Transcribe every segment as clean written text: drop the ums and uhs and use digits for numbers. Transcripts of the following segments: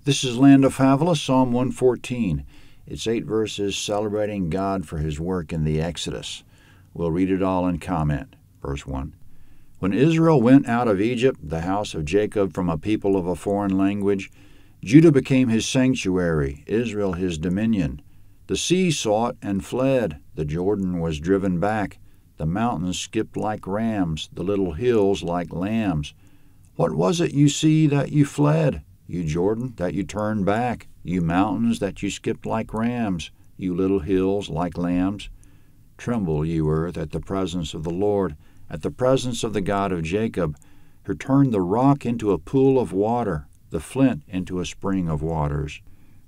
This is Land of Havilah, Psalm 114. It's 8 verses celebrating God for his work in the Exodus. We'll read it all and comment. Verse 1. When Israel went out of Egypt, the house of Jacob from a people of a foreign language, Judah became his sanctuary, Israel his dominion. The sea saw it and fled, the Jordan was driven back, the mountains skipped like rams, the little hills like lambs. What was it you see that you fled? You Jordan, that you turned back, you mountains, that you skipped like rams, you little hills like lambs. Tremble, you earth, at the presence of the Lord, at the presence of the God of Jacob, who turned the rock into a pool of water, the flint into a spring of waters.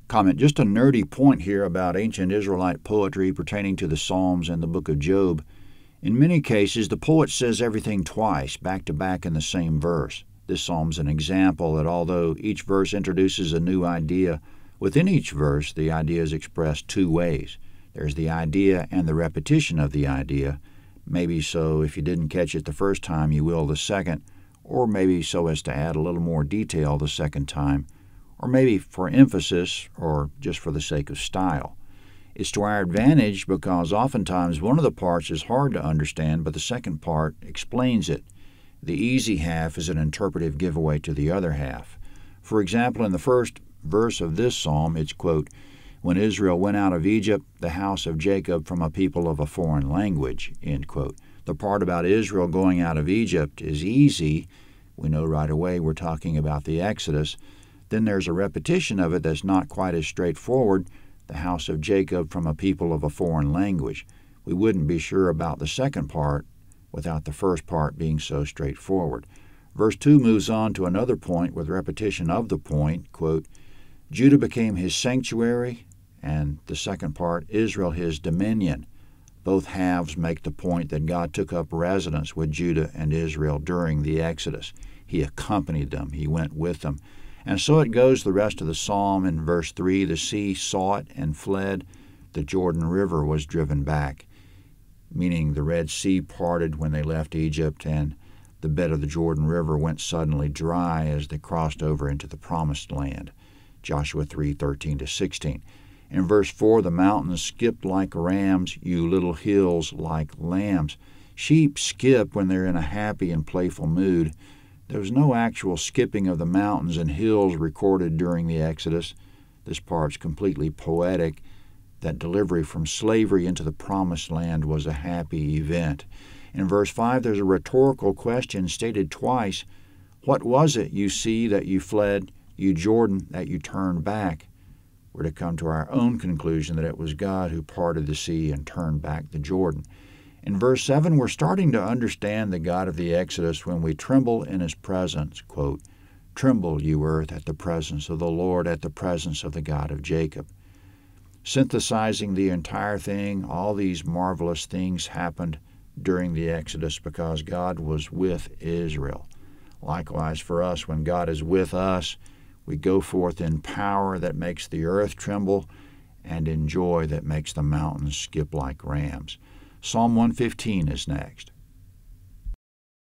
Comment, just a nerdy point here about ancient Israelite poetry pertaining to the Psalms and the book of Job. In many cases, the poet says everything twice, back to back in the same verse. This psalm's an example that although each verse introduces a new idea, within each verse the idea is expressed two ways. There's the idea and the repetition of the idea. Maybe so if you didn't catch it the first time, you will the second, or maybe so as to add a little more detail the second time, or maybe for emphasis or just for the sake of style. It's to our advantage because oftentimes one of the parts is hard to understand, but the second part explains it. The easy half is an interpretive giveaway to the other half. For example, in the first verse of this psalm, it's, quote, when Israel went out of Egypt, the house of Jacob from a people of a foreign language, end quote. The part about Israel going out of Egypt is easy. We know right away we're talking about the Exodus. Then there's a repetition of it that's not quite as straightforward, the house of Jacob from a people of a foreign language. We wouldn't be sure about the second part without the first part being so straightforward. Verse 2 moves on to another point with repetition of the point, quote, Judah became his sanctuary, and the second part, Israel his dominion. Both halves make the point that God took up residence with Judah and Israel during the Exodus. He accompanied them. He went with them. And so it goes the rest of the psalm. In verse 3, the sea saw it and fled. The Jordan River was driven back, meaning the Red Sea parted when they left Egypt, and the bed of the Jordan River went suddenly dry as they crossed over into the Promised Land. Joshua 3:13-16. In verse 4, the mountains skipped like rams, you little hills like lambs. Sheep skip when they're in a happy and playful mood. There was no actual skipping of the mountains and hills recorded during the Exodus. This part's completely poetic. That delivery from slavery into the Promised Land was a happy event. In verse 5, there's a rhetorical question stated twice. What was it you see that you fled, you Jordan, that you turned back? We're to come to our own conclusion that it was God who parted the sea and turned back the Jordan. In verse 7, we're starting to understand the God of the Exodus when we tremble in his presence. Quote, tremble, you earth, at the presence of the Lord, at the presence of the God of Jacob. Synthesizing the entire thing, all these marvelous things happened during the Exodus because God was with Israel. Likewise for us, when God is with us, we go forth in power that makes the earth tremble and in joy that makes the mountains skip like rams. Psalm 115 is next.